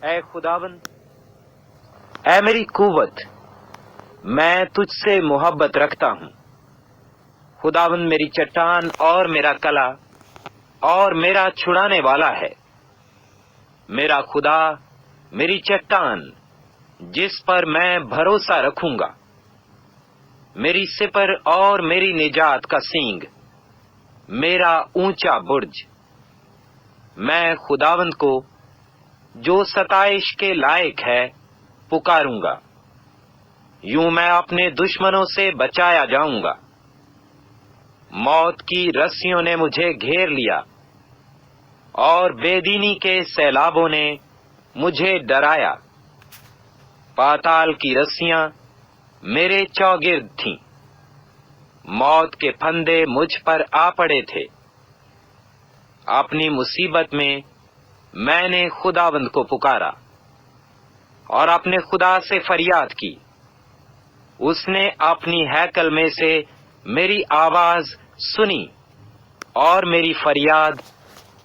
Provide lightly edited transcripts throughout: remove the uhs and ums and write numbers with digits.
اے خداوند، اے میری قوت، میں تجھ سے محبت رکھتا ہوں۔ خداوند میری چٹان اور میرا کلا اور میرا چھڑانے والا ہے۔ میرا خدا میری چٹان جس پر میں بھروسہ رکھوں گا، میری سپر اور میری نجات کا سینگ، میرا اونچا برج۔ میں خداوند کو جو ستائش کے لائق ہے پکاروں گا، یوں میں اپنے دشمنوں سے بچایا جاؤں گا۔ موت کی رسیوں نے مجھے گھیر لیا اور بے دینی کے سیلابوں نے مجھے ڈرایا۔ پاتال کی رسیاں میرے چوگرد تھیں، موت کے پھندے مجھ پر آ پڑے تھے۔ اپنی مصیبت میں نے خداوند کو پکارا اور اپنے خدا سے فریاد کی۔ اس نے اپنی ہیکل میں سے میری آواز سنی اور میری فریاد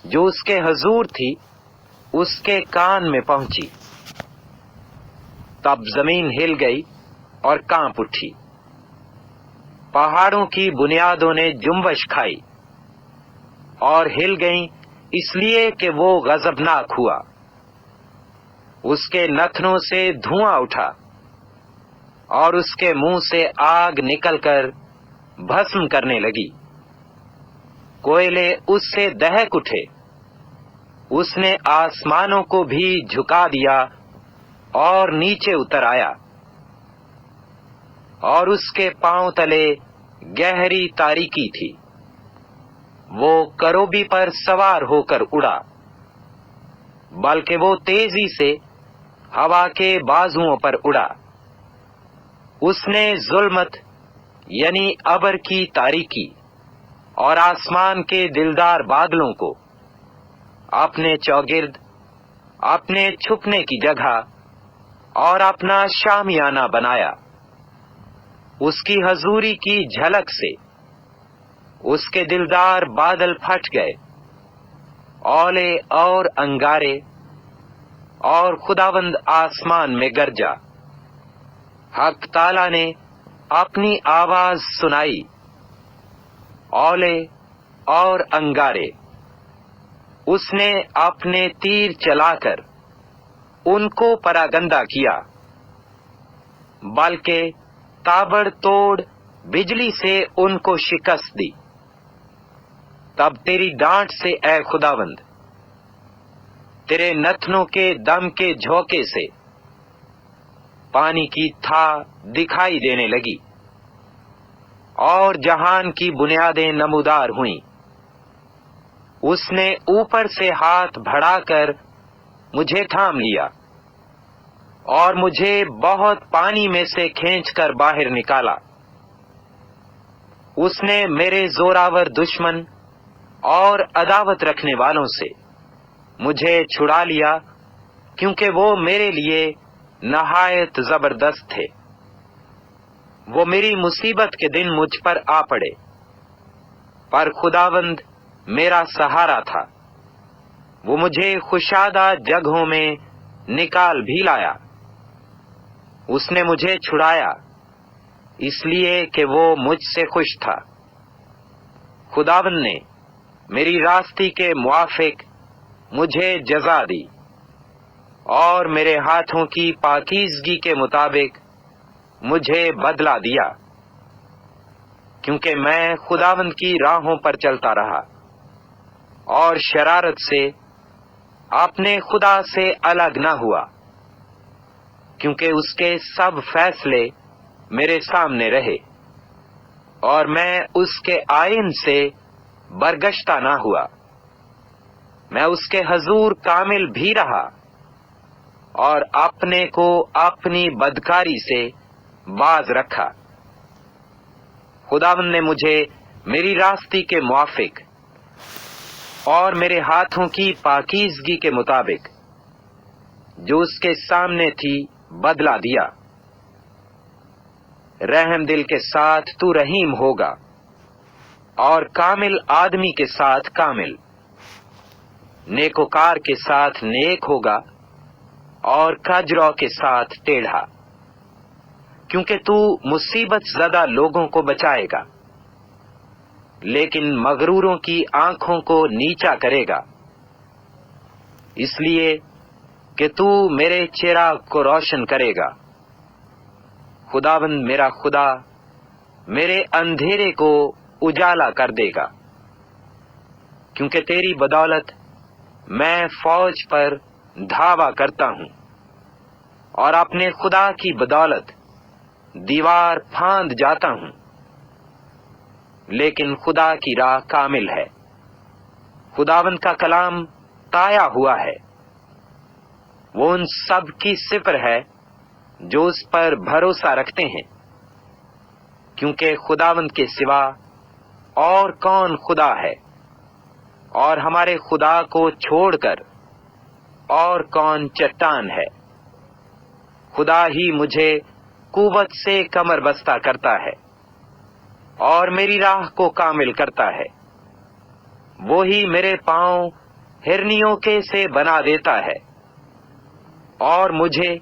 جو اس کے حضور تھی اس کے کان میں پہنچی۔ تب زمین ہل گئی اور کانپ اٹھی، پہاڑوں کی بنیادوں نے جنبش کھائی اور ہل گئیں، اس لیے کہ وہ غضبناک ہوا۔ اس کے نتنوں سے دھواں اٹھا اور اس کے منہ سے آگ نکل کر بھسم کرنے لگی۔ کوئلے اس سے دہک اٹھے، اس نے آسمانوں کو بھی جھکا دیا اور نیچے اتر آیا، اور اس کے پاؤں تلے گہری تاریکی تھی۔ وہ کروبی پر سوار ہو کر اڑا، بلکہ وہ تیزی سے ہوا کے بازوؤں پر اڑا۔ اس نے ظلمت یعنی ابر کی تاریکی اور آسمان کے دلدار بادلوں کو اپنے چوگرد، اپنے چھپنے کی جگہ اور اپنا شامیانہ بنایا۔ اس کی حضوری کی جھلک سے اس کے دلدار بادل پھٹ گئے، اولے اور انگارے، اور خداوند آسمان میں گرجا۔ حق تعالی نے اپنی آواز سنائی، اولے اور انگارے۔ اس نے اپنے تیر چلا کر ان کو پراگندہ کیا، بلکہ تابڑ توڑ بجلی سے ان کو شکست دی۔ تب تیری ڈانٹ سے اے خداوند، تیرے نتنوں کے دم کے جھونکے سے پانی کی تھا دکھائی دینے لگی، اور جہان کی بنیادیں نمودار ہوئیں۔ اس نے اوپر سے ہاتھ بڑھا کر مجھے تھام لیا اور مجھے بہت پانی میں سے کھینچ کر باہر نکالا۔ اس نے میرے زوراور دشمن اور عداوت رکھنے والوں سے مجھے چھڑا لیا، کیونکہ وہ میرے لیے نہایت زبردست تھے۔ وہ میری مصیبت کے دن مجھ پر آ پڑے، پر خداوند میرا سہارا تھا۔ وہ مجھے کشادہ جگہوں میں نکال بھی لایا۔ اس نے مجھے چھڑایا اس لیے کہ وہ مجھ سے خوش تھا۔ خداوند نے میری راستی کے موافق مجھے جزا دی اور میرے ہاتھوں کی پاکیزگی کے مطابق مجھے بدلہ دیا، کیونکہ میں خداوند کی راہوں پر چلتا رہا اور شرارت سے اپنے خدا سے الگ نہ ہوا، کیونکہ اس کے سب فیصلے میرے سامنے رہے، اور میں اس کے آئین سے برگشتہ نہ ہوا۔ میں اس کے حضور کامل بھی رہا اور اپنے کو اپنی بدکاری سے باز رکھا۔ خداوند نے مجھے میری راستی کے موافق اور میرے ہاتھوں کی پاکیزگی کے مطابق جو اس کے سامنے تھی بدلہ دیا۔ رحم دل کے ساتھ تو رحیم ہوگا اور کامل آدمی کے ساتھ کامل، نیکوکار کے ساتھ نیک ہوگا اور کجرو کے ساتھ ٹیڑھا، کیونکہ تو مصیبت زدہ لوگوں کو بچائے گا، لیکن مغروروں کی آنکھوں کو نیچا کرے گا، اس لیے کہ تو میرے چراغ کو روشن کرے گا۔ خداوند میرا خدا میرے اندھیرے کو اجالا کر دے گا، کیونکہ تیری بدولت میں فوج پر دھاوا کرتا ہوں، اور اپنے خدا کی بدولت دیوار پھاند جاتا ہوں۔ لیکن خدا کی راہ کامل ہے، خداوند کا کلام تایا ہوا ہے، وہ ان سب کی صفر ہے جو اس پر بھروسہ رکھتے ہیں، کیونکہ خداوند کے سوا اور کون خدا ہے، اور ہمارے خدا کو چھوڑ کر اور کون چٹان ہے۔ خدا ہی مجھے قوت سے کمر بستہ کرتا ہے اور میری راہ کو کامل کرتا ہے، وہی میرے پاؤں ہرنیوں کے سے بنا دیتا ہے، اور مجھے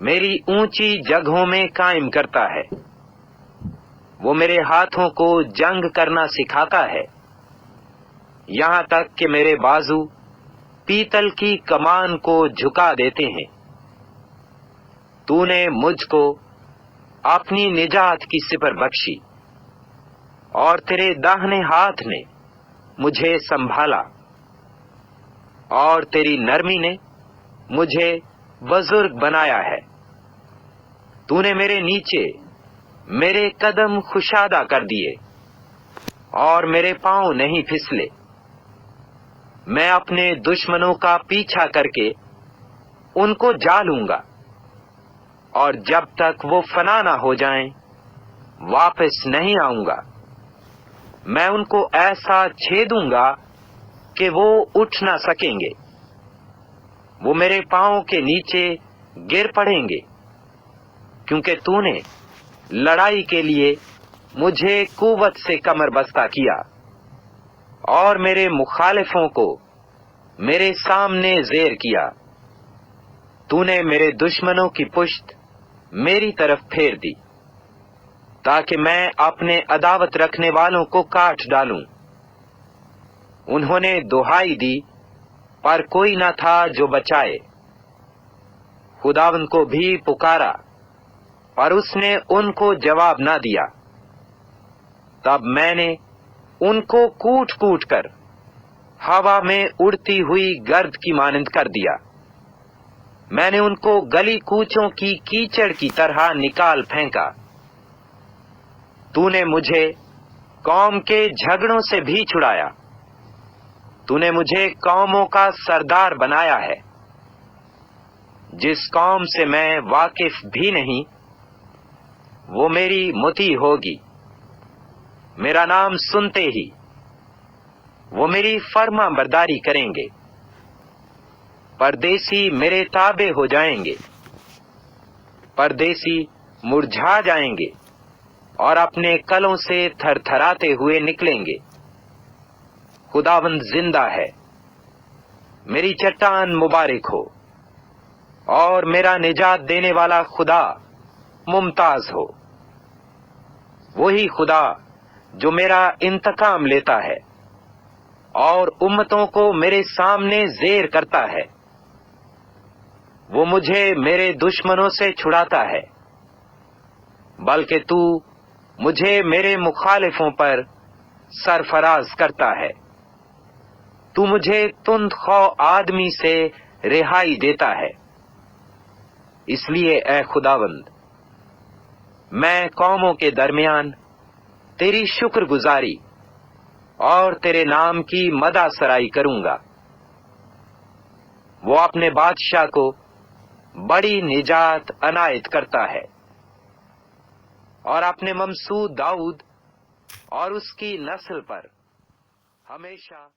میری اونچی جگہوں میں قائم کرتا ہے۔ وہ میرے ہاتھوں کو جنگ کرنا سکھاتا ہے، یہاں تک کہ میرے بازو پیتل کی کمان کو جھکا دیتے ہیں۔ تو نے مجھ کو اپنی نجات کی سپر بخشی، اور تیرے داہنے ہاتھ نے مجھے سنبھالا، اور تیری نرمی نے مجھے بزرگ بنایا ہے۔ تو نے میرے نیچے میرے قدم کشادہ کر دیے، اور میرے پاؤں نہیں پھسلے۔ میں اپنے دشمنوں کا پیچھا کر کے ان کو جا لوں گا، اور جب تک وہ فنا نہ ہو جائیں واپس نہیں آؤں گا۔ میں ان کو ایسا چھیدوں گا کہ وہ اٹھ نہ سکیں گے، وہ میرے پاؤں کے نیچے گر پڑیں گے، کیونکہ تو نے لڑائی کے لیے مجھے قوت سے کمر بستہ کیا، اور میرے مخالفوں کو میرے سامنے زیر کیا۔ تو نے میرے دشمنوں کی پشت میری طرف پھیر دی، تاکہ میں اپنے عداوت رکھنے والوں کو کاٹ ڈالوں۔ انہوں نے دہائی دی پر کوئی نہ تھا جو بچائے، خداوند کو بھی پکارا پر اس نے ان کو جواب نہ دیا۔ تب میں نے ان کو کوٹ کوٹ کر ہوا میں اڑتی ہوئی گرد کی مانند کر دیا۔ میں نے ان کو گلی کوچوں کی کیچڑ کی طرح نکال پھینکا۔ تو نے مجھے قوم کے جھگڑوں سے بھی چھڑایا، تو نے مجھے قوموں کا سردار بنایا ہے۔ جس قوم سے میں واقف بھی نہیں وہ میری مطیع ہوگی، میرا نام سنتے ہی وہ میری فرما برداری کریں گے۔ پردیسی میرے تابع ہو جائیں گے، پردیسی مرجھا جائیں گے اور اپنے کلوں سے تھر تھراتے ہوئے نکلیں گے۔ خداوند زندہ ہے، میری چٹان مبارک ہو، اور میرا نجات دینے والا خدا ممتاز ہو۔ وہی خدا جو میرا انتقام لیتا ہے اور امتوں کو میرے سامنے زیر کرتا ہے، وہ مجھے میرے دشمنوں سے چھڑاتا ہے، بلکہ تو مجھے میرے مخالفوں پر سرفراز کرتا ہے۔ تو مجھے تند خو آدمی سے رہائی دیتا ہے۔ اس لیے اے خداوند، میں قوموں کے درمیان تیری شکر گزاری اور تیرے نام کی مدح سرائی کروں گا۔ وہ اپنے بادشاہ کو بڑی نجات عنایت کرتا ہے، اور اپنے ممسود داؤد اور اس کی نسل پر ہمیشہ